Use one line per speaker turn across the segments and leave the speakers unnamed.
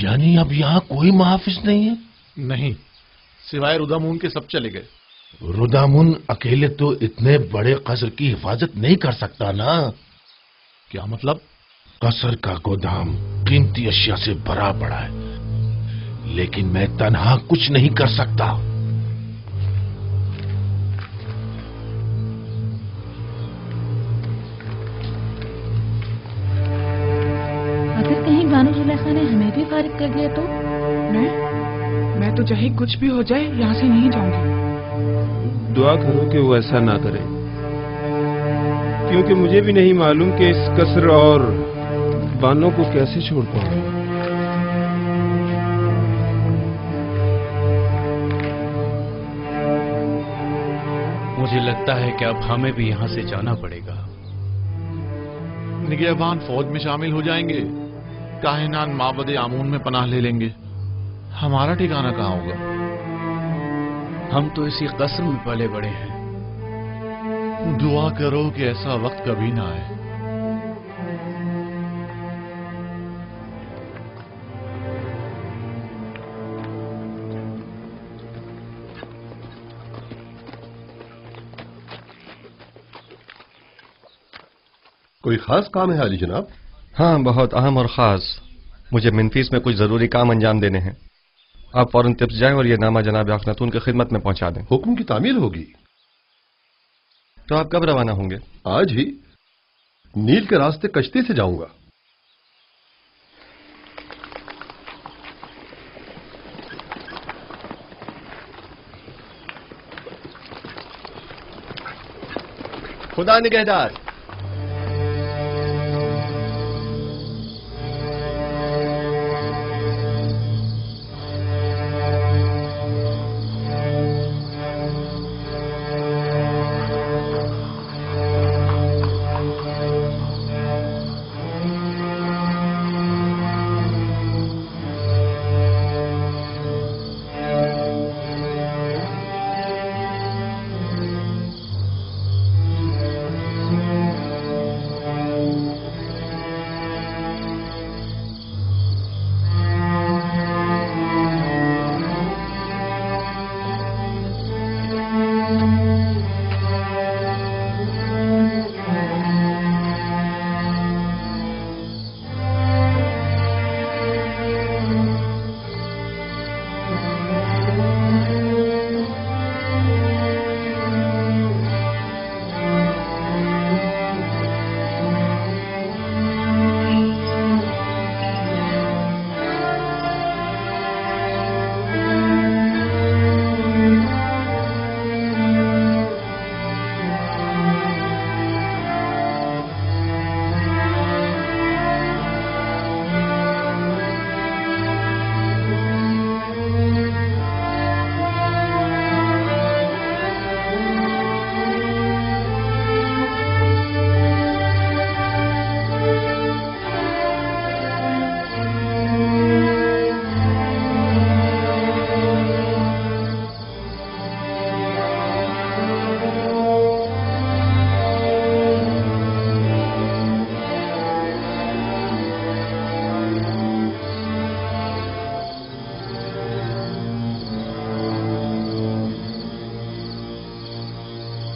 یعنی اب یہاں کوئی محافظ نہیں ہے؟
نہیں، سوائے ردامون کے سب چلے گئے۔
ردامون اکیلے تو اتنے بڑے قصر کی حفاظت نہیں کر سکتا نا۔
کیا مطلب؟
قصر کا گودام قیمتی اشیاء سے بھرا پڑا ہے، لیکن میں تنہا کچھ نہیں کر سکتا۔
اگر کہیں بانو زلیخا نے ہمیں بھی فارغ کر دیا تو؟
میں تو چاہے کچھ بھی ہو جائے یہاں سے نہیں جاؤں گی۔
دعا کرو کہ وہ ایسا نہ کرے، کیونکہ مجھے بھی نہیں معلوم کہ اس قصر اور بانوں کو کیسے چھوڑ پاؤں۔
مجھے لگتا ہے کہ اب ہمیں بھی یہاں سے جانا پڑے گا۔
نگہبان فوج میں شامل ہو جائیں گے، کاہنان معبد آمون میں پناہ لے لیں گے، ہمارا ٹھکانہ کہاں ہوگا؟
ہم تو اسی قصر میں پلے بڑے ہیں۔
دعا کرو کہ ایسا وقت کبھی نہ آئے۔
کوئی خاص کام ہے علی جناب؟
ہاں، بہت اہم اور خاص۔ مجھے منفیس میں کچھ ضروری کام انجام دینے ہیں۔ آپ فوراً تپس جائیں اور یہ نامہ جناب اخناتون کی خدمت میں پہنچا دیں۔
حکم کی تعمیل ہوگی۔
تو آپ کب روانہ ہوں گے؟
آج ہی نیل کے راستے کشتی سے جاؤں گا۔
خدا نگہدار۔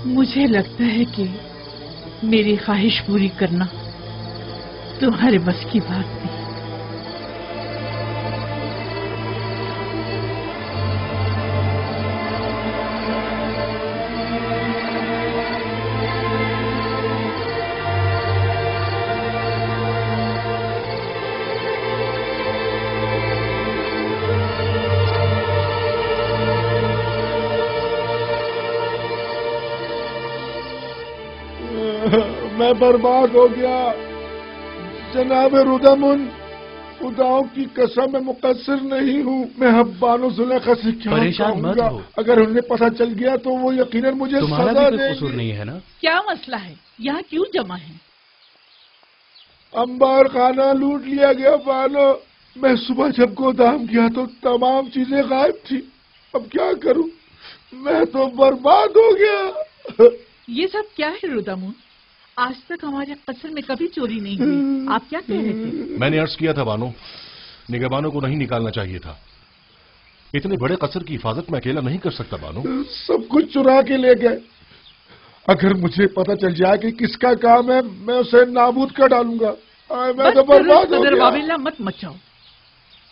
مجھے لگتا ہے کہ میری خواہش پوری کرنا تمہارے بس کی بات نہیں۔
میں برباد ہو گیا جناب ردامون، خداؤں کی قسم میں مقصر نہیں ہوں۔ میں اب بانو زلیخا سے کیا
پریشان مت ہو،
اگر انہیں پتہ چل گیا تو وہ یقیناً مجھے
تمہارا
سزا
بھی
دیں
کوئی قصور
گے۔
نہیں ہے نا؟
کیا مسئلہ ہے؟ یہاں کیوں جمع ہے؟
انبار خانہ لوٹ لیا گیا بانو۔ میں صبح جب گودام گیا تو تمام چیزیں غائب تھی۔ اب کیا کروں؟ میں تو برباد ہو گیا۔
یہ سب کیا ہے ردامون؟ آج تک ہمارے قصر میں کبھی چوری نہیں ہوئی، آپ کیا کہہ رہے تھے؟
میں نے عرض کیا تھا بانو،
निगहबानों को नहीं निकालना चाहिए था। इतने बड़े कसर की हिफाजत मैं अकेला नहीं कर सकता बानो।
सब कुछ चुरा के ले गए। अगर मुझे पता चल जाए कि किसका काम है, मैं उसे नाबूद कर डालूंगा। मैं तो बर्बाद हो गया।
वाविला मत मचाओ,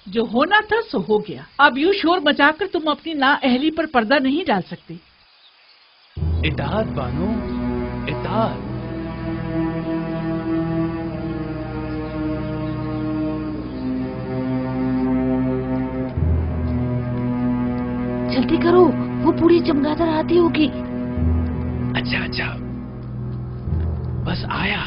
जो होना था सो हो गया। अब यूं शोर मचाकर तुम अपनी नाअहली पर पर्दा नहीं डाल सकते।
इताअत बानो, इताअत।
जल्दी करो, वो बूढ़ी चमगादड़ आती होगी।
अच्छा अच्छा, बस आया।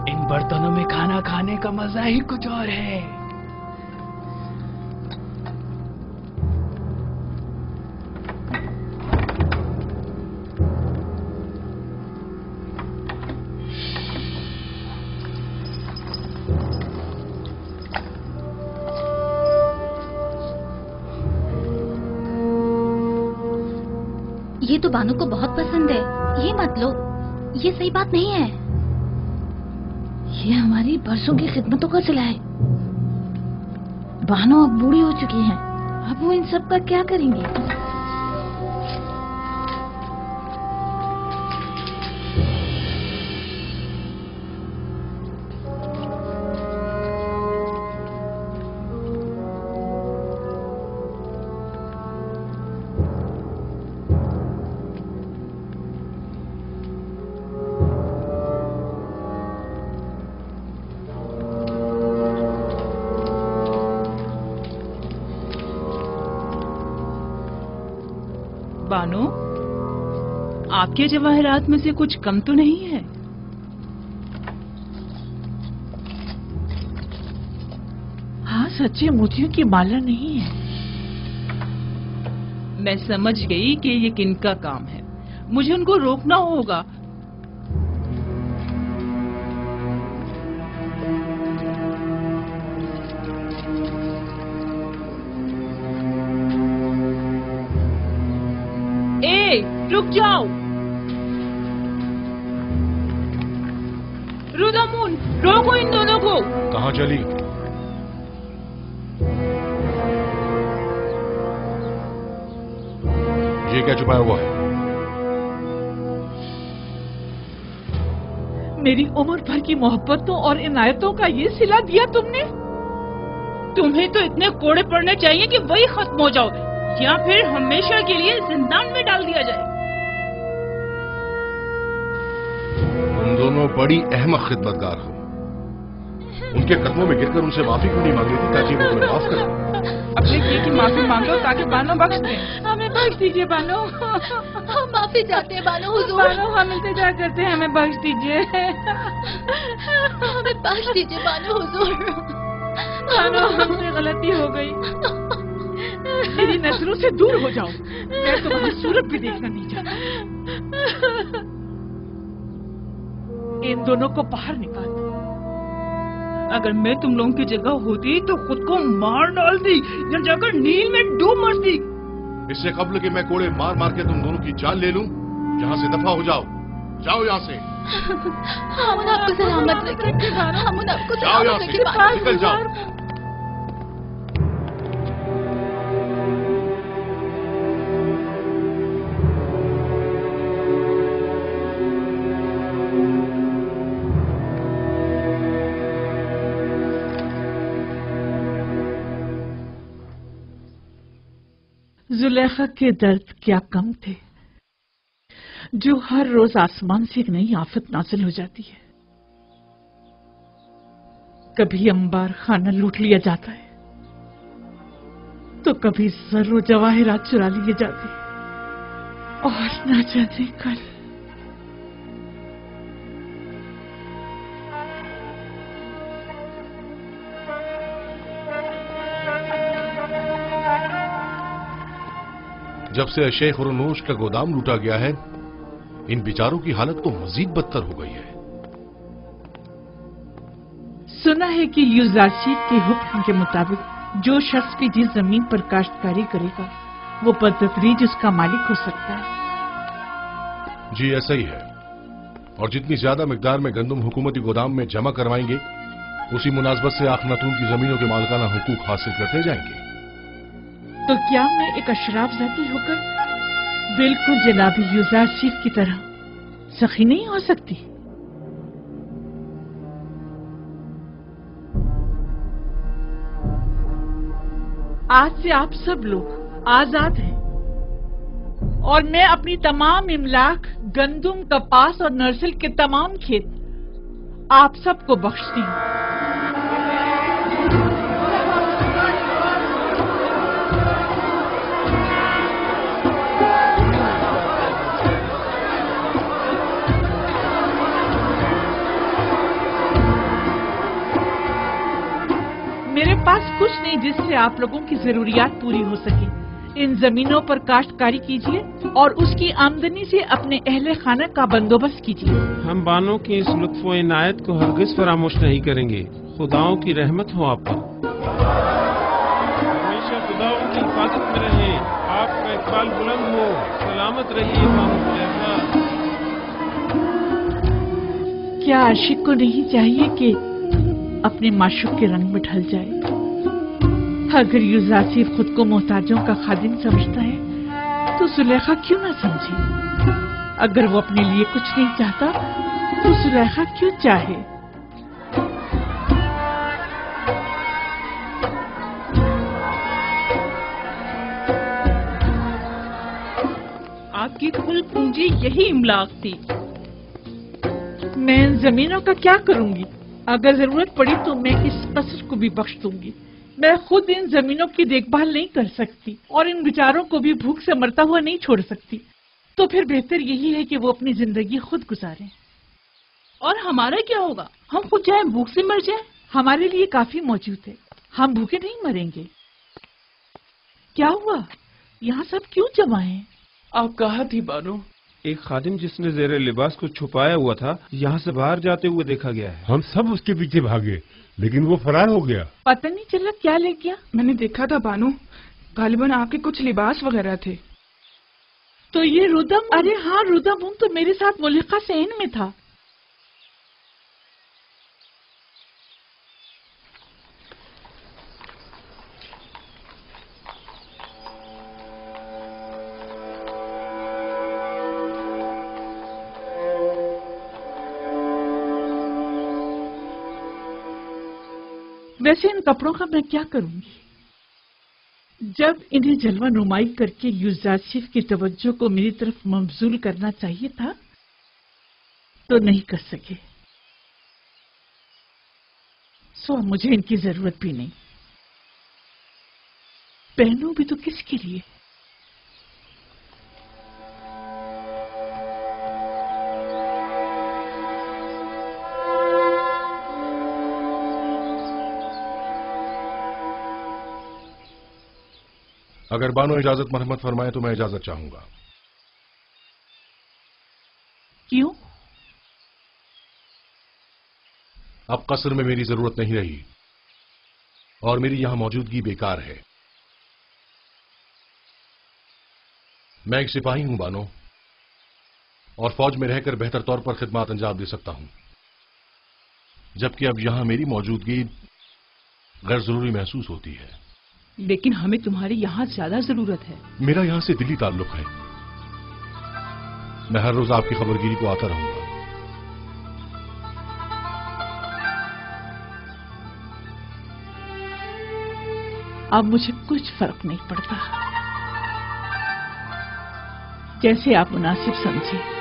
इन बर्तनों में खाना खाने का मजा ही कुछ और है।
ये तो बानो को बहुत पसंद है, ये मत लो, ये सही बात नहीं है। ये हमारी बरसों की खिदमतों का सिला है। बानो अब बूढ़ी हो चुकी हैं, अब वो इन सब का क्या करेंगी?
बानो, आपके जवाहरात में से कुछ कम तो नहीं है? हाँ, सच्चे मोतियों की माला नहीं है। मैं समझ गई कि ये किनका काम है। मुझे उनको रोकना होगा। रुक जाओ रुदामुन, रोको इन दोनों को।
कहाँ चली? ये क्या छुपाया हुआ है?
मेरी उम्र भर की मोहब्बतों और इनायतों का ये सिला दिया तुमने। तुम्हें तो इतने कोड़े पड़ने चाहिए कि वही खत्म हो जाओ, या फिर हमेशा के लिए जिंदान में डाल दिया जाए।
तुम दोनों बड़ी अहमक खिदमतगार हो। उनके कदमों में गिरकर उनसे माफी क्यों नहीं मांग लेती ताकि वो तुम्हें माफ करें?
अपने किए की माफी मांगो ताकि बानो बख्श दे। हमें बख्श दीजिए बानो।
हम माफी चाहते हैं बानो हुजूर।
बानो, हम इल्तिजा करते हैं, हमें बख्श दीजिए।
हमें बख्श दीजिए बानो हुजूर।
बानो, हमसे गलती हो गई। मेरी नजरों से दूर हो जाओ, मैं तुम्हारी सूरत भी देखना नहीं चाहता। इन दोनों को बाहर निकाल दो। अगर मैं तुम लोगों की जगह होती तो खुद को मार डालती या जाकर नील में डूब मरती।
इससे कबल कि मैं कोड़े मार मार के तुम दोनों की जान ले लूं, यहाँ से दफा हो जाओ। जाओ यहाँ से।
हम आपको सलामत रखें। हम आपको
जाओ यहाँ
सलामत
से,
रखें।
निकल जाओ।
जुलेखा के दर्द क्या कम थे, जो हर रोज आसमान से एक नई आफत नाजिल हो जाती है। कभी अंबार खाना लूट लिया जाता है, तो कभी जर्रो जवाहिरात चुरा लिए जाते हैं, और न जाने कल।
जब से शेख रुनूश का गोदाम लूटा गया है, इन बेचारों की हालत तो मजीद बदतर हो गई है।
सुना है कि यूजारशीद के हुक्म के मुताबिक जो शख्स भी जिस जमीन पर काश्तकारी करेगा, वो बदतदरीज उसका मालिक हो सकता है।
जी ऐसा ही है। और जितनी ज्यादा मिकदार में गंदम हुकूमती गोदाम में जमा करवाएंगे उसी मुनासबत से आखनातून की जमीनों के मालिकाना हुकूक हासिल करते जाएंगे।
तो क्या मैं एक अशराफ जाती होकर बिल्कुल जनाबी यूजारशिफ की तरह सखी नहीं हो सकती? आज से आप सब लोग आजाद हैं और मैं अपनी तमाम इमलाक, गंदुम, कपास और नर्सल के तमाम खेत आप सबको बख्शती हूँ। मेरे पास कुछ नहीं जिससे आप लोगों की जरूरियात पूरी हो सके। इन जमीनों पर काश्तकारी कीजिए और उसकी आमदनी से अपने अहले खाना का बंदोबस्त कीजिए।
हम बानों की इस लुत्फ व इनायत को हरगिज फरामोश नहीं करेंगे। खुदाओं की रहमत हो आप पर। हमेशा खुदाओं की हिफाजत में रहें। आपका इकबाल बुलंद हो। सलामत रहिए बानो खुलैफा।
क्या आशिक को नहीं चाहिए कि अपने माशूक के रंग में ढल जाए? अगर यूजारशिफ खुद को मोहताजों का खादिम समझता है तो सुलेखा क्यों ना समझे? अगर वो अपने लिए कुछ नहीं चाहता तो सुलेखा क्यों चाहे?
आपकी कुल पूंजी यही इमलाक थी।
मैं इन जमीनों का क्या करूंगी? अगर जरूरत पड़ी तो मैं इस कसर को भी बख्श दूंगी। मैं खुद इन जमीनों की देखभाल नहीं कर सकती और इन बेचारों को भी भूख से मरता हुआ नहीं छोड़ सकती। तो फिर बेहतर यही है कि वो अपनी जिंदगी खुद गुजारें।
और हमारा क्या होगा? हम खुद चाहे भूख से मर जाए।
हमारे लिए काफी मौजूद है। हम भूखे नहीं मरेंगे। क्या हुआ? यहाँ सब क्यों जमा है?
आप कहा थी बानो?
एक खादिम जिसने ज़ेरे लिबास को छुपाया हुआ था यहाँ से बाहर जाते हुए देखा गया है।
हम सब उसके पीछे भागे लेकिन वो फरार हो गया।
पता नहीं चला क्या ले गया।
मैंने देखा था बानो, गालिबन आपके कुछ लिबास वगैरह थे।
तो ये रुदम? अरे हाँ, रुदम तो मेरे साथ मुलिका सेन में था। वैसे इन कपड़ों का मैं क्या करूंगी? जब इन्हें जलवा नुमाई करके यूजारशिफ की तवज्जो को मेरी तरफ मबजूल करना चाहिए था तो नहीं कर सके। सो मुझे इनकी जरूरत भी नहीं। पहनूं भी तो किसके लिए?
अगर बानो इजाजत मरहमत फरमाए तो मैं इजाजत चाहूंगा।
क्यों?
अब कसर में मेरी जरूरत नहीं रही और मेरी यहां मौजूदगी बेकार है। मैं एक सिपाही हूं बानो और फौज में रहकर बेहतर तौर पर खिदमत अंजाम दे सकता हूं, जबकि अब यहां मेरी मौजूदगी गैर जरूरी महसूस होती है।
लेकिन हमें तुम्हारी यहाँ ज्यादा जरूरत है।
मेरा यहाँ से दिली ताल्लुक है। मैं हर रोज आपकी खबरगिरी को आता रहूंगा।
अब मुझे कुछ फर्क नहीं पड़ता। जैसे आप मुनासिब समझे।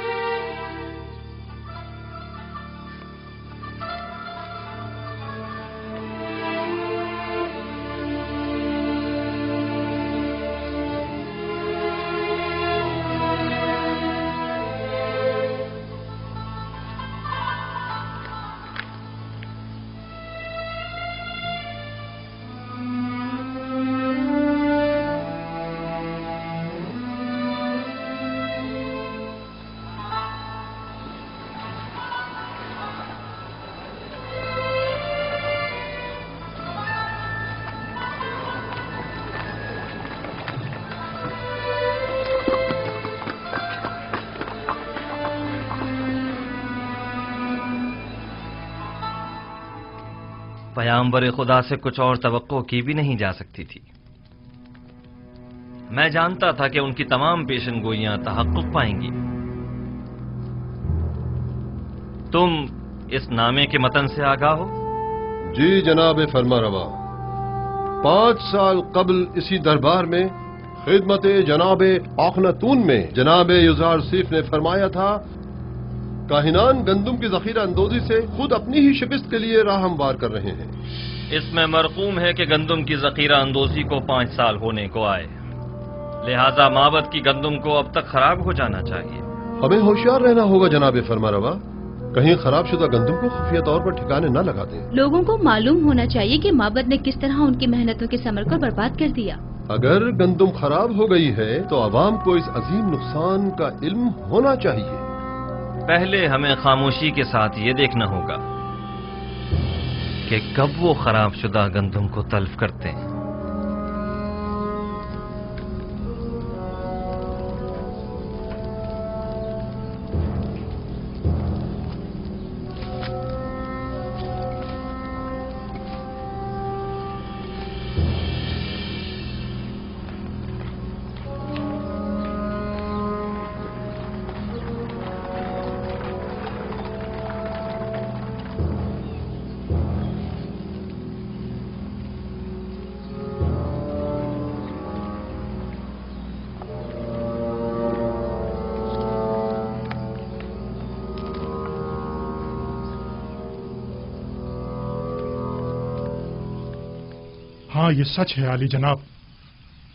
پیامبر خدا سے کچھ اور توقع کی بھی نہیں جا سکتی تھی۔ میں جانتا تھا کہ ان کی تمام پیشن گوئیاں تحقق پائیں گی۔ تم اس نامے کے متن سے آگاہ ہو؟
جی جناب فرما روا، 5 سال قبل اسی دربار میں خدمت جناب آخناتون میں جناب یوزارسیف نے فرمایا تھا، کاہنان گندم کی ذخیرہ اندوزی سے خود اپنی ہی شکست کے لیے راہ ہموار کر رہے ہیں۔
اس میں مرقوم ہے کہ گندم کی ذخیرہ اندوزی کو 5 سال ہونے کو آئے، لہذا معبد کی گندم کو اب تک خراب ہو جانا چاہیے۔
ہمیں ہوشیار رہنا ہوگا جناب فرما روا، کہیں خراب شدہ گندم کو خفیہ طور پر ٹھکانے نہ لگا دیں۔
لوگوں کو معلوم ہونا چاہیے کہ معبد نے کس طرح ان کی محنتوں کے ثمر کو برباد کر دیا۔
اگر گندم خراب ہو گئی ہے تو عوام کو اس عظیم نقصان کا علم ہونا چاہیے۔
پہلے ہمیں خاموشی کے ساتھ یہ دیکھنا ہوگا کہ کب وہ خراب شدہ گندم کو تلف کرتے ہیں۔
ہاں یہ سچ ہے عالی جناب،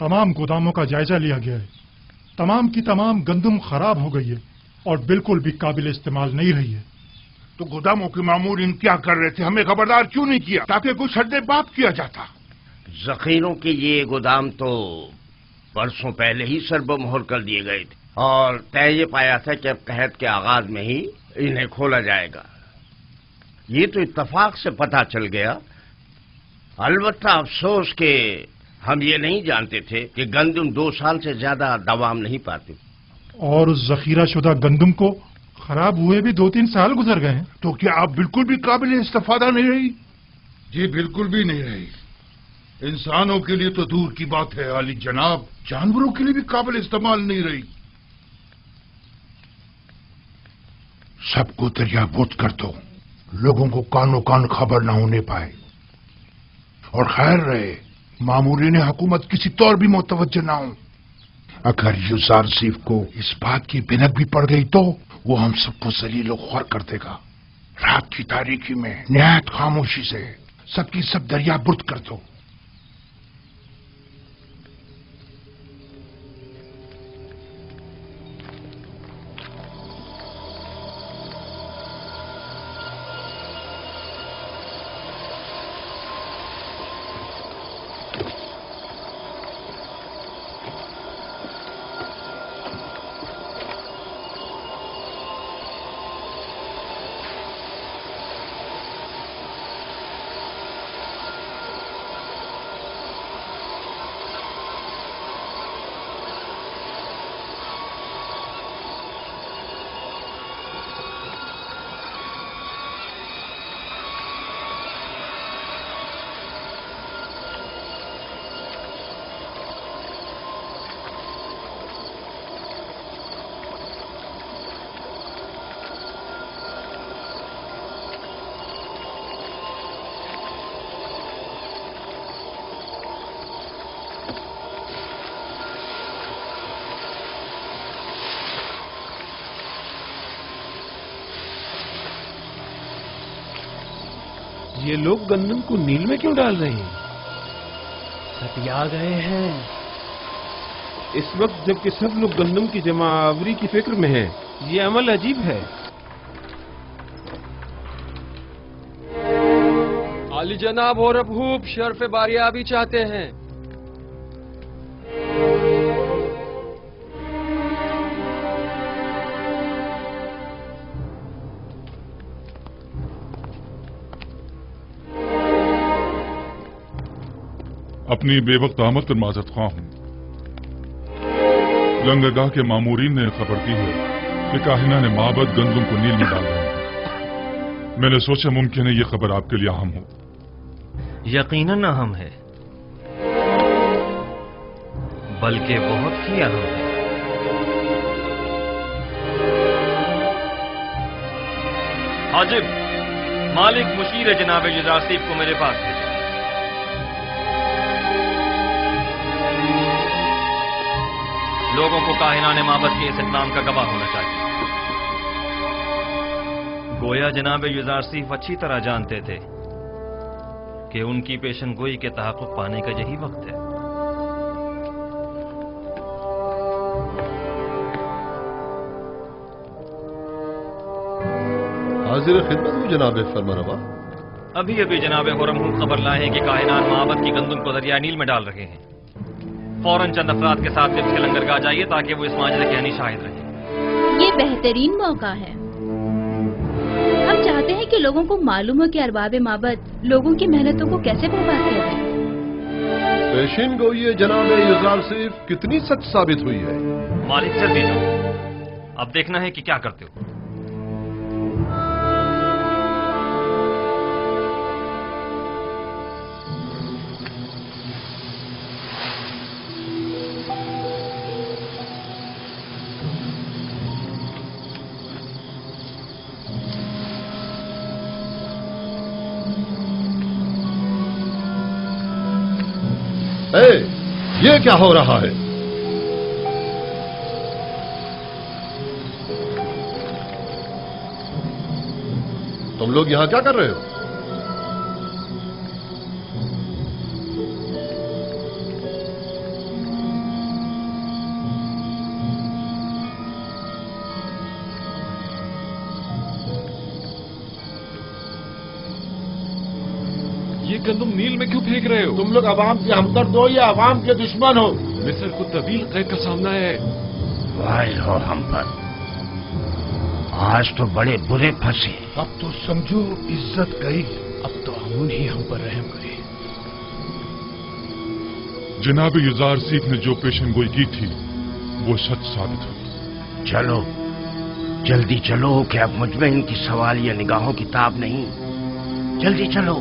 تمام گوداموں کا جائزہ لیا گیا ہے، تمام کی تمام گندم خراب ہو گئی ہے اور بالکل بھی قابل استعمال نہیں رہی ہے۔
تو گوداموں کے مامورین کیا کر رہے تھے؟ ہمیں خبردار کیوں نہیں کیا تاکہ کچھ سدے باب کیا جاتا؟
ذخیروں کے یہ گودام تو برسوں پہلے ہی سرب مہر کر دیے گئے تھے اور طے یہ پایا تھا کہ اب قحط کے آغاز میں ہی انہیں کھولا جائے گا۔ یہ تو اتفاق سے پتہ چل گیا، البتہ افسوس کہ ہم یہ نہیں جانتے تھے کہ گندم 2 سال سے زیادہ دوام نہیں پاتے۔
اور اس ذخیرہ شدہ گندم کو خراب ہوئے بھی 2-3 سال گزر گئے ہیں۔
تو کیا آپ بالکل بھی قابل استفادہ نہیں رہی؟ جی بالکل بھی نہیں رہی۔ انسانوں کے لیے تو دور کی بات ہے عالی جناب، جانوروں کے لیے بھی قابل استعمال نہیں رہی۔ سب کو دریا بوت کر دو، لوگوں کو کانوں کان خبر نہ ہونے پائے، اور خیر رہے مامورین حکومت کسی طور بھی متوجہ نہ ہوں۔ اگر یوزارسیف کو اس بات کی بھنک بھی پڑ گئی تو وہ ہم سب کو ذلیل و خوار کر دے گا۔ رات کی تاریکی میں نہایت خاموشی سے سب کی سب دریا برد کر دو۔
یہ لوگ گندم کو نیل میں کیوں ڈال رہے ہیں؟
ستیا گئے ہیں
اس وقت جبکہ سب لوگ گندم کی جمع آوری کی فکر میں ہیں۔ یہ عمل عجیب ہے۔
عالی جناب اور ابھوب شرف باریابی چاہتے ہیں۔
اپنی بے وقت آمد پر معذرت خواہ ہوں۔ لنگرگاہ کے مامورین نے خبر دی ہے کہ کاہنہ نے معبد گندم کو نیل میں ڈال دیا ہے۔ میں نے سوچا ممکن ہے یہ خبر آپ کے لیے اہم ہو۔
یقیناً اہم ہے، بلکہ بہت ہی اہم ہے۔ حاجب، مالک مشیر جناب یزار سیف کو میرے پاس بھیجو۔ لوگوں کو کاہنان معبد کے اس اقدام کا گواہ ہونا چاہیے۔ گویا جناب یزار سیف اچھی طرح جانتے تھے کہ ان کی پیشن گوئی کے تحقق پانے کا یہی وقت ہے۔
حاضر خدمت ہوں جناب فرمانروا۔
ابھی جناب خرم خبر لائے ہیں کہ کاہنان معبد کی گندم کو دریائے نیل میں ڈال رہے ہیں۔ فوراً چند افراد کے ساتھ طبس کے لنگرگاہ جائیے تاکہ وہ اس معجزے کے یعنی شاہد رہیں۔
یہ بہترین موقع ہے۔ ہم چاہتے ہیں کہ لوگوں کو معلوم ہو کہ ارباب معبد لوگوں کی محنتوں کو کیسے برباد کر رہے ہیں۔
پیشین گوئی جناب یزار سیف کتنی سچ ثابت ہوئی ہے؟
مالک جلدی جاؤ، اب دیکھنا ہے کہ کیا کرتے ہو۔
یہ کیا ہو رہا ہے؟ تم لوگ یہاں کیا کر رہے ہو؟
یہ گندم نیل میں کیوں پھینک رہے ہو؟
تم لوگ عوام کے ہمدرد ہو یا عوام کے دشمن ہو؟
مصر کو طویل قید کا سامنا ہے۔
وائل ہو ہم پر، آج تو بڑے برے پھنسے۔
اب تو سمجھو عزت گئی، اب تو امون ہی ہم پر رحم کرے۔
جناب یزار سیف نے جو پیشن گوئی کی تھی وہ سچ ثابت ہوئی۔
چلو جلدی چلو کہ اب مجھ میں ان کی سوالیہ نگاہوں کی تاب نہیں، جلدی چلو۔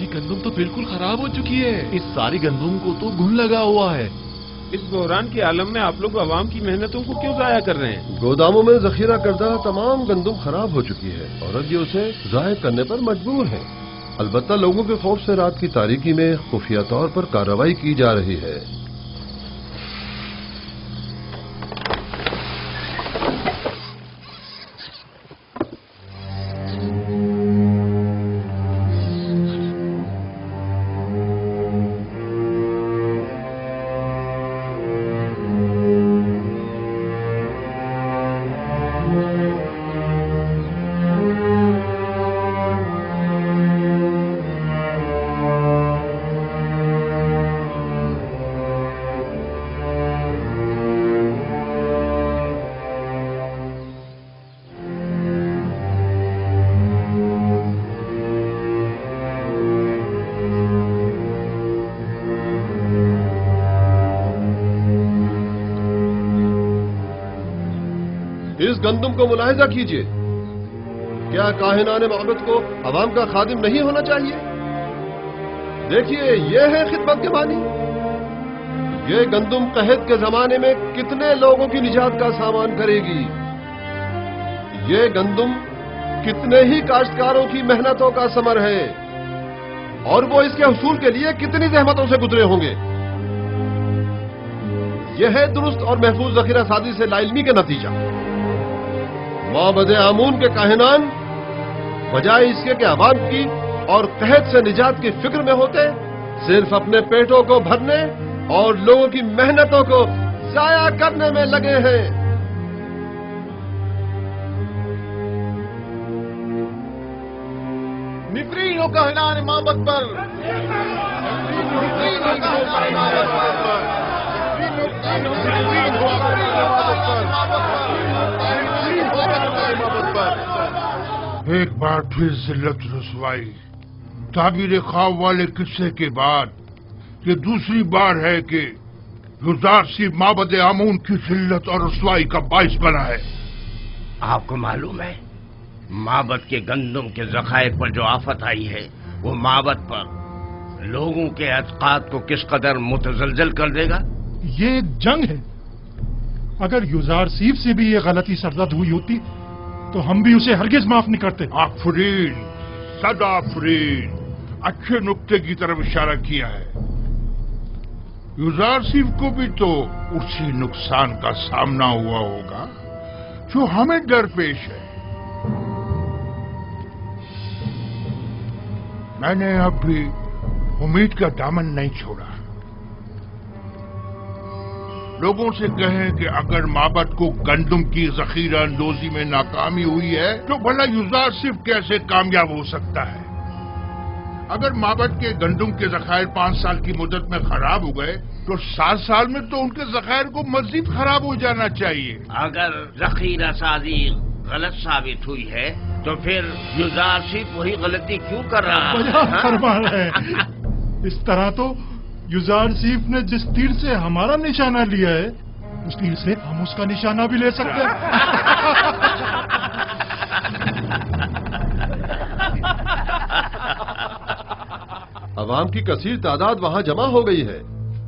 یہ گندم تو بالکل خراب ہو چکی ہے۔ اس ساری گندم کو تو گھن لگا ہوا ہے۔
اس بحران کے عالم میں آپ لوگ عوام کی محنتوں کو کیوں ضائع کر رہے ہیں؟
گوداموں میں ذخیرہ کردہ تمام گندم خراب ہو چکی ہے اور اب یہ اسے ضائع کرنے پر مجبور ہیں۔ البتہ لوگوں کے خوف سے رات کی تاریکی میں خفیہ طور پر کارروائی کی جا رہی ہے۔ اس گندم کو ملاحظہ کیجئے، کیا کاہنان معبد کو عوام کا خادم نہیں ہونا چاہیے؟ دیکھیے یہ ہے خدمت کے معنی۔ یہ گندم قحط کے زمانے میں کتنے لوگوں کی نجات کا سامان کرے گی؟ یہ گندم کتنے ہی کاشتکاروں کی محنتوں کا ثمر ہے اور وہ اس کے حصول کے لیے کتنی زحمتوں سے گزرے ہوں گے۔ یہ ہے درست اور محفوظ ذخیرہ سازی سے لاعلمی کا نتیجہ۔ معبد آمون کے کاہنان بجائے اس کے کہ عوام کی اور قحط سے نجات کی فکر میں ہوتے، صرف اپنے پیٹوں کو بھرنے اور لوگوں کی محنتوں کو ضائع کرنے میں لگے ہیں۔
यकीन हो कहनान माबद पर, यकीन हो कहनान माबद पर, यकीन हो माबद पर।
एक बार फिर जिल्लत रसवाई, ताबीर ख्वाब वाले किस्से के बाद ये दूसरी बार है कि युजारसी माबद आमून की जिल्लत और रसवाई का बाइस बना है।
आपको मालूम है माबद के गंदम के जखायर पर जो आफत आई है वो माबद पर लोगों के एतकाद को किस कदर मुतजलजल कर देगा।
ये एक जंग है। अगर युजार सीफ से भी ये गलती सरजद हुई होती तो हम भी उसे हरगिज माफ नहीं करते।
आफरीन, सदा आफरीन, अच्छे नुक्ते की तरफ इशारा किया है। युजार सीफ को भी तो उसी नुकसान का सामना हुआ होगा जो हमें दरपेश है। मैंने अब भी उम्मीद का दामन नहीं छोड़ा। लोगों से कहें कि अगर माबद को गंदम की जखीरा अंदोजी में नाकामी हुई है तो भला युजार सिर्फ कैसे कामयाब हो सकता है। अगर माबद के गंदम के जखायर 5 साल की मुद्दत में खराब हो गए तो 7 साल में तो उनके जखायर को मजीद खराब हो जाना चाहिए।
अगर जखीरा साजी गलत साबित हुई है तो फिर युजार सिर्फ वही गलती क्यों कर रहा है?
फरमा रहे हैं। इस तरह तो युजार सीफ ने जिस तीर से हमारा निशाना लिया है उस तीर से हम उसका निशाना भी ले सकते हैं।
अवाम की कसीर तादाद वहाँ जमा हो गई है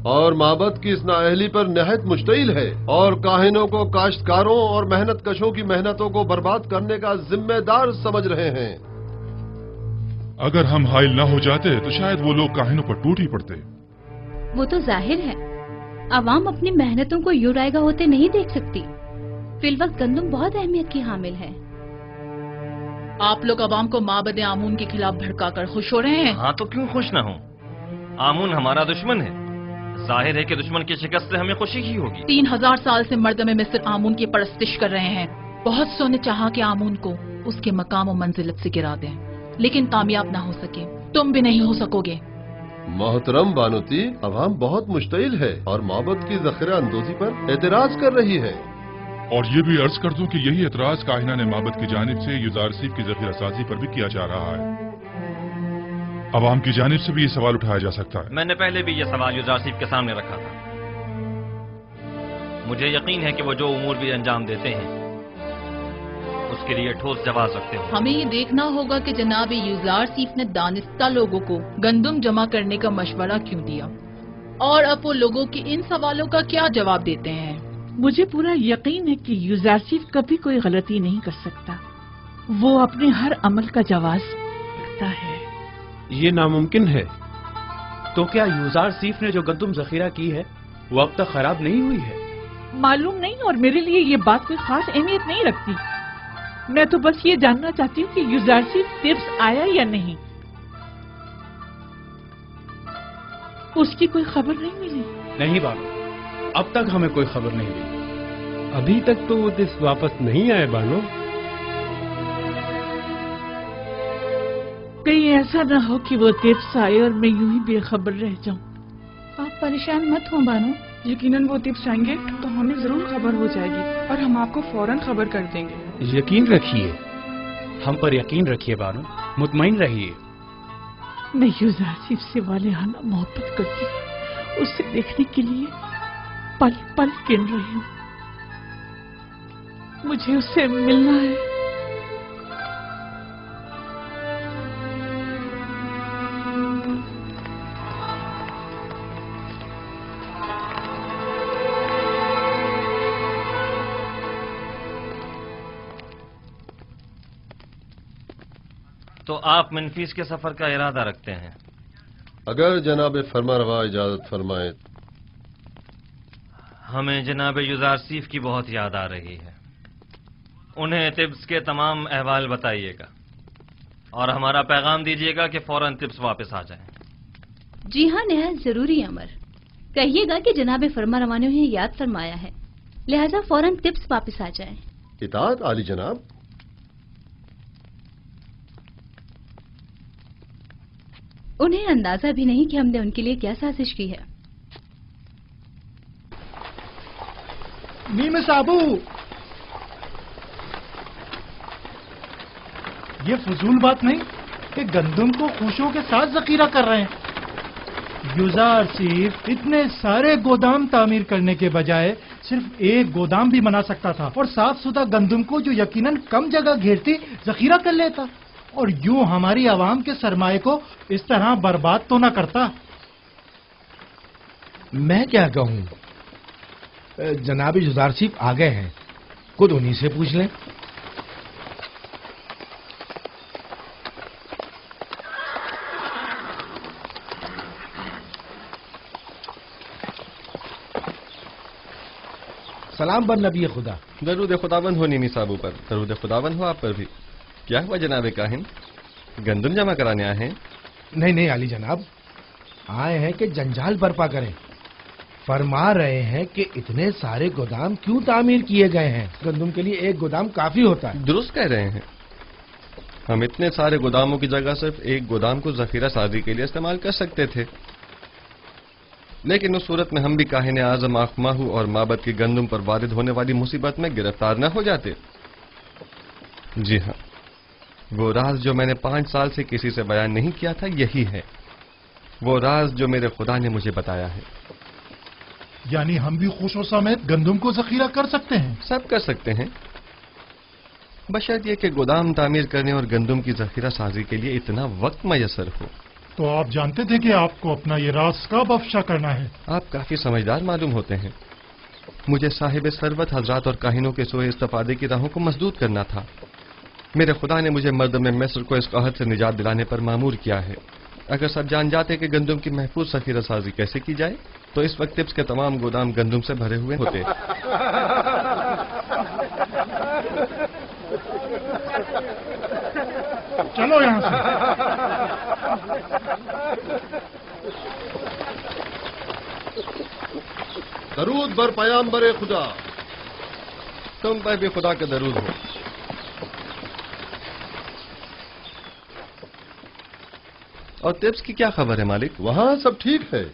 और माबद की इस नाअहली पर नहायत मुश्तइल है और काहिनों को काश्तकारों और मेहनत कशों की मेहनतों को बर्बाद करने का जिम्मेदार समझ रहे हैं।
अगर हम हाइल न हो जाते तो शायद वो लोग काहिनों पर टूट ही पड़ते।
वो तो जाहिर है अवाम अपनी मेहनतों को यूं रायगा होते नहीं देख सकती। फिलवक्त गंदम बहुत अहमियत की हामिल है।
आप लोग अवाम को माबद आमून के खिलाफ भड़काकर खुश हो रहे हैं।
हाँ तो क्यों खुश न हो? आमून हमारा दुश्मन है। जाहिर है कि दुश्मन की शिकस्त से हमें खुशी ही होगी।
3000 साल से मर्दमे मिस्र आमून की परस्तिश कर रहे हैं। बहुत सो ने चाहा कि आमून को उसके मकाम और मंजिलत से गिरा दें, लेकिन कामयाब ना हो सके। तुम भी नहीं हो सकोगे।
मोहतरम बानुती, अवाम बहुत मुश्तइल है और माबद की जखीरा अंदोजी पर एतराज कर रही है।
और ये भी अर्ज कर दूं कि यही एतराज काहिना ने माबद की जानिब से युजार सीफ की जखीरा साजी पर भी किया जा रहा है। अवाम की जानिब से भी ये सवाल उठाया जा सकता है।
मैंने पहले भी ये सवाल युजार सीफ के सामने रखा था। मुझे यकीन है कि वो जो उमूर भी अंजाम देते हैं उसके लिए ठोस जवाब रखते हो।
हमें ये देखना होगा कि जनाब युजार सीफ ने दानिस्ता लोगों को गंदम जमा करने का मशवरा क्यों दिया और अब वो लोगों के इन सवालों का क्या जवाब देते हैं।
मुझे पूरा यकीन है कि युजार सीफ कभी कोई गलती नहीं कर सकता। वो अपने हर अमल का जवाब रखता है।
ये नामुमकिन है।
तो क्या युजार सीफ ने जो गंदम जखीरा की है वो अब तक खराब नहीं हुई है?
मालूम नहीं, और मेरे लिए ये बात कोई खास अहमियत नहीं रखती। मैं तो बस ये जानना चाहती हूँ कि युजार सीफ तिब्स आया या नहीं। उसकी कोई खबर नहीं मिली।
नहीं बानो, अब तक हमें कोई खबर नहीं मिली।
अभी तक तो वो तिब्स वापस नहीं आए बानो।
कहीं ऐसा ना हो कि वो तिब्स आए और मैं यूं ही बेखबर रह जाऊं।
आप परेशान मत हो बानो।
यकीनन वो तिब्स आएंगे तो हमें जरूर खबर हो जाएगी और हम आपको फौरन खबर कर देंगे।
यकीन रखिए, हम पर यकीन रखिए बानो, मुतमईन रहिए।
मैं युजार सीफ से वालिहाना मोहब्बत करती हूँ। उसे देखने के लिए पल पल गिन रही हूँ। मुझे उससे मिलना है।
तो आप मनफीस के सफर का इरादा रखते हैं?
अगर जनाब फरमारवा इजाजत फरमाए।
हमें जनाब युजार सीफ की बहुत याद आ रही है। उन्हें तिब्स के तमाम अहवाल बताइएगा और हमारा पैगाम दीजिएगा कि फौरन तिब्स वापस आ जाएं।
जी हाँ, निहायत जरूरी अमर। कहिएगा कि जनाब फरमारवा ने उन्हें याद फरमाया है, लिहाजा फौरन तिब्स वापस आ जाएं।
इताअत आली जनाब।
उन्हें अंदाजा भी नहीं कि हमने उनके लिए क्या साजिश की है।
मीम साबू, ये फजूल बात नहीं कि गंदम को खुशियों के साथ जखीरा कर रहे हैं। युजार सिर्फ इतने सारे गोदाम तामीर करने के बजाय सिर्फ एक गोदाम भी बना सकता था और साफ सुथरा गंदम को जो यकीनन कम जगह घेरती जखीरा कर लेता और यूं हमारी आवाम के सरमाए को इस तरह बर्बाद तो न करता।
मैं क्या कहूं, जनाब युजार सिर्फ आ गए हैं, खुद उन्हीं से पूछ लें। सलाम बर नबी खुदा।
दरूद खुदाबंद हो नीमी साबू पर, दरूद खुदाबंद हो आप पर भी। क्या हुआ जनाब काहिन, गंदम जमा कराने आए हैं?
नहीं नहीं अली जनाब, आए हैं कि जंजाल बर्पा करें। फरमा रहे हैं कि इतने सारे गोदाम क्यों तामीर किए गए हैं, गंदम के लिए एक गोदाम काफी होता है।
दुरुस्त कह रहे हैं, हम इतने सारे गोदामों की जगह सिर्फ एक गोदाम को जखीरा साजी के लिए इस्तेमाल कर सकते थे, लेकिन उस सूरत में हम भी काहिन आजम आखमाहू और माबद की गंदम पर वारिद होने वाली मुसीबत में गिरफ्तार न हो जाते। जी हाँ, वो राज जो मैंने 5 साल से किसी से बयान नहीं किया था, यही है वो राज जो मेरे खुदा ने मुझे बताया है।
यानी हम भी खुशों समेत गंदम को जखीरा कर सकते हैं?
सब कर सकते हैं, बशर्त ये कि गोदाम तामीर करने और गंदम की जखीरा साजी के लिए इतना वक्त मयसर हो।
तो आप जानते थे कि आपको अपना ये राज कब अफशा करना है?
आप काफी समझदार मालूम होते हैं। मुझे साहिब सरवत हजरात और काहिनों के सोए इस्तेफादे की राहों को मजदूद करना था। मेरे खुदा ने मुझे मर्द में मिस्र को इस कहत से निजात दिलाने पर मामूर किया है। अगर सब जान जाते कि गंदम की महफूज जखीरा साजी कैसे की जाए तो इस वक्त टिप्स के तमाम गोदाम गंदम से भरे हुए होते।
चलो यहां से।
दरूद बर पयाम्बर खुदा।
तुम पर भी खुदा का दरूद हो। और टिप्स की क्या खबर है मालिक?
वहां सब ठीक है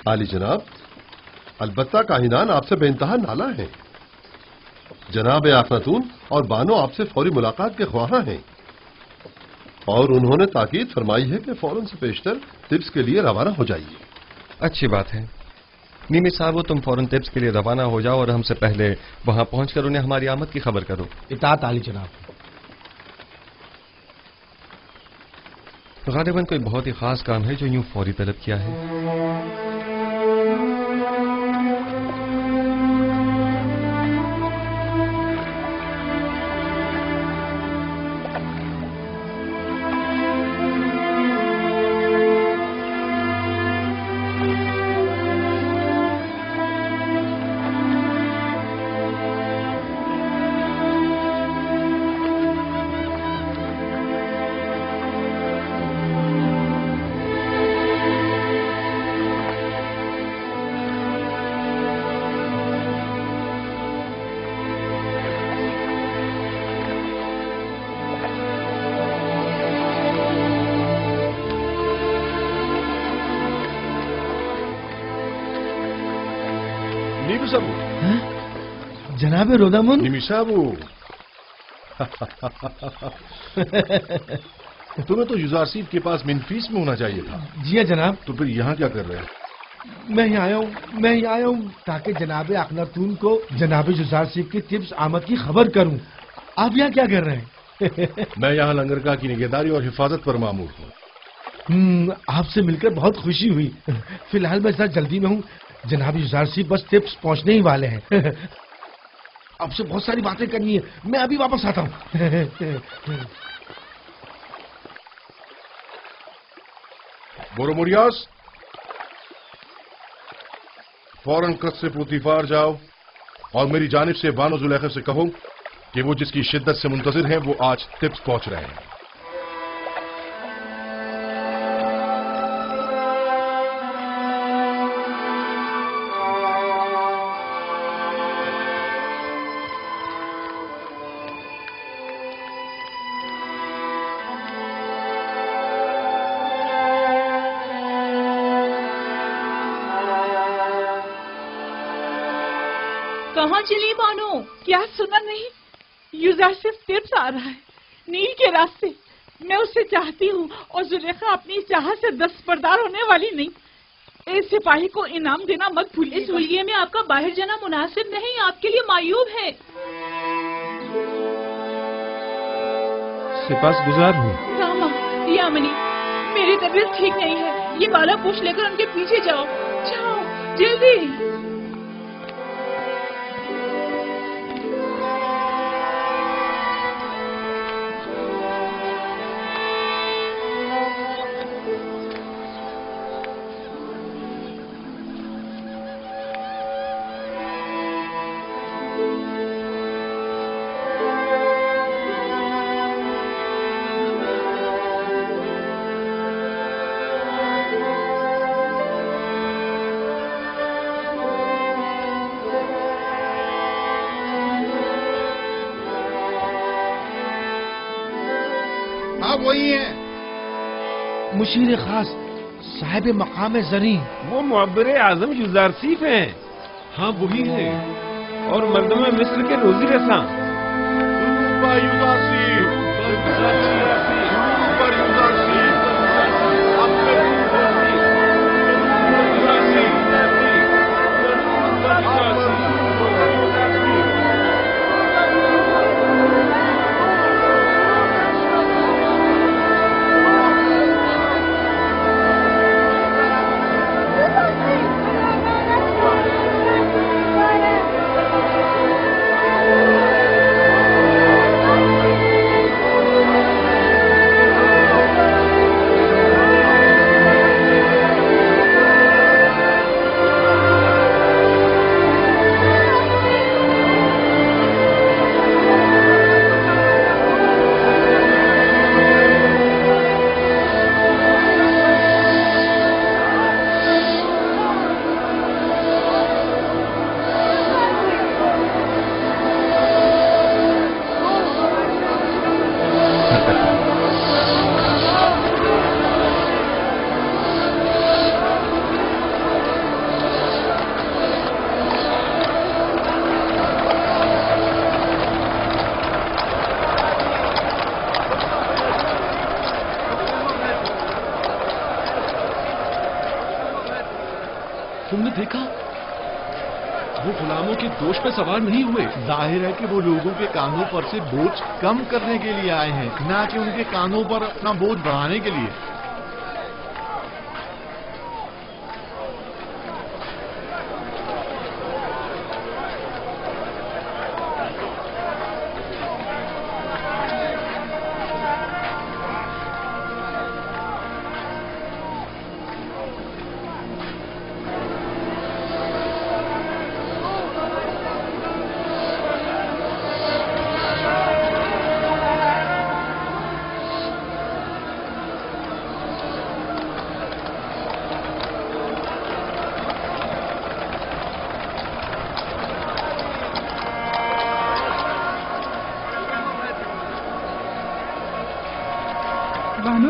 आली जनाब, अलबत्ता काहिनान आपसे बेइंतहा नाला है। जनाब आखनातून और बानो आपसे फौरी मुलाकात के ख्वाहां हैं और उन्होंने ताकीद फरमाई है कि फौरन से पेशतर टिप्स के लिए रवाना हो जाइए।
अच्छी बात है नीमी साहब, तुम फौरन टिप्स के लिए रवाना हो जाओ और हमसे पहले वहां पहुंचकर उन्हें हमारी आमद की खबर करो।
इताअत आली जनाब।
गालिबन कोई बहुत ही खास काम है जो यूं फौरी तलब किया है।
जनाब रोदामुन।
निमिसाबू तुम्हें तो युजारसीफ के पास मिनफीस में होना चाहिए था।
जी जनाब।
तो फिर यहाँ क्या कर रहे हैं?
मैं ही आया हूँ ताकि जनाब अखनातून को जनाब युजारसीफ की टिप्स आमद की खबर करूँ। आप यहाँ क्या कर रहे हैं?
मैं यहाँ लंगरगाह की निगहदारी और हिफाजत पर मामूर हूँ।
आपसे मिलकर बहुत खुशी हुई। फिलहाल मैं जरा जल्दी में हूँ, जनाब युजारसीफ बस टिप्स पहुँचने ही वाले हैं। आपसे बहुत सारी बातें करनी है, मैं अभी वापस आता हूँ।
बोरोमुरियास, फौरन कस्से पूतीफार जाओ और मेरी जानिब से बानो जुलेखा से कहो कि वो जिसकी शिद्दत से मुंतजिर हैं वो आज टिप्स पहुंच रहे हैं।
कहाँ चली बानो?
क्या सुना नहीं? युजारसिफ टिप्स आ रहा है नील के रास्ते। मैं उससे चाहती हूँ और जुलेखा अपनी चाहत से दस्तबरदार होने वाली नहीं। इस सिपाही को इनाम देना मत भूलिए।
इस हुलिये में आपका बाहर जाना मुनासिब नहीं, आपके लिए मायूब है।
सिपासगुजार हूँ।
रामा, यामिनी, मेरी तबीयत ठीक नहीं है। ये बाला पोश लेकर उनके पीछे जाओ। जाओ जल्दी।
आप वही हैं?
मुशीर खास साहिब मकाम जरी।
वो मुअब्बर आजम युजारसीफ हैं।
हाँ वही है।
और मर्दम मिस्र के रोजी रसा।
तुमने देखा वो गुलामों के दोष पे सवार नहीं हुए।
जाहिर है कि वो लोगों के कानों पर से बोझ कम करने के लिए आए हैं, ना कि उनके कानों पर अपना बोझ बढ़ाने के लिए।
बानो,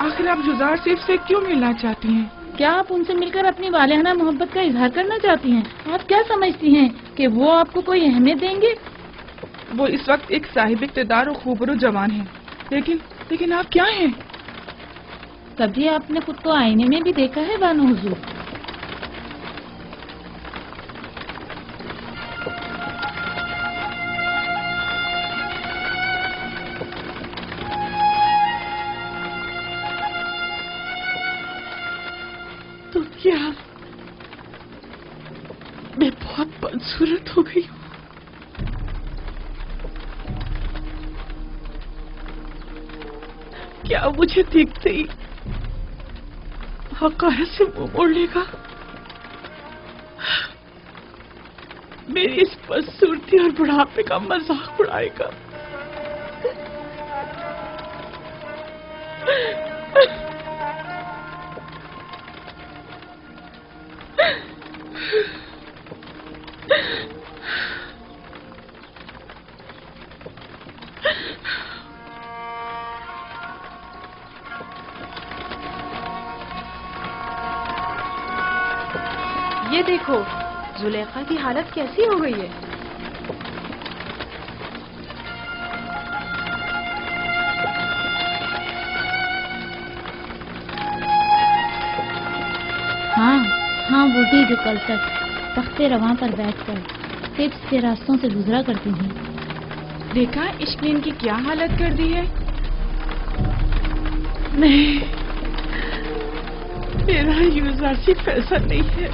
आखिर आप जुजार सिर्फ से क्यों मिलना चाहती हैं?
क्या आप उनसे मिलकर अपनी वालिहाना मोहब्बत का इजहार करना चाहती हैं? आप क्या समझती हैं कि वो आपको कोई अहमियत देंगे?
वो इस वक्त एक साहिब इक़्तिदार और खूबरू जवान है, लेकिन आप क्या हैं?
कभी आपने खुद को आईने में भी देखा है बानो हुजूर?
तो क्या मैं बहुत बदसूरत हो गई हूँ? क्या मुझे देखते ही हक़ाइक़ से मुंह मोड़ लेगा? मेरी इस बदसूरती और बुढ़ापे का मजाक उड़ाएगा?
ये देखो,
زلیخا کی حالت کیسی ہو گئی ہے؟
ہاں وہی جو کل تک تخت رواں پر بیٹھ کر ٹپس کے راستوں سے گزرا کرتی تھی۔
دیکھا عشق نے ان کی کیا حالت کر دی ہے؟ نہیں، میرا یوزار صرف ایسا نہیں ہے،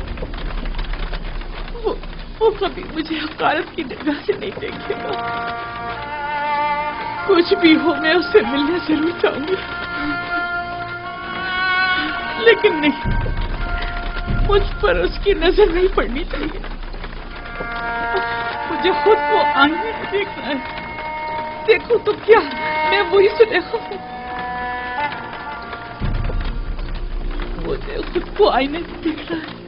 وہ کبھی مجھے حقارت کی نگاہ سے نہیں دیکھے گا۔ کچھ بھی ہو میں اس سے ملنے ضرور چاہوں گی، لیکن نہیں، مجھ پر اس کی نظر نہیں پڑنی چاہیے۔ مجھے خود کو آئینے میں دیکھنا ہے۔ دیکھو تو کیا میں وہی زلیخا ہوں؟ مجھے خود کو آئینے میں دیکھنا ہے۔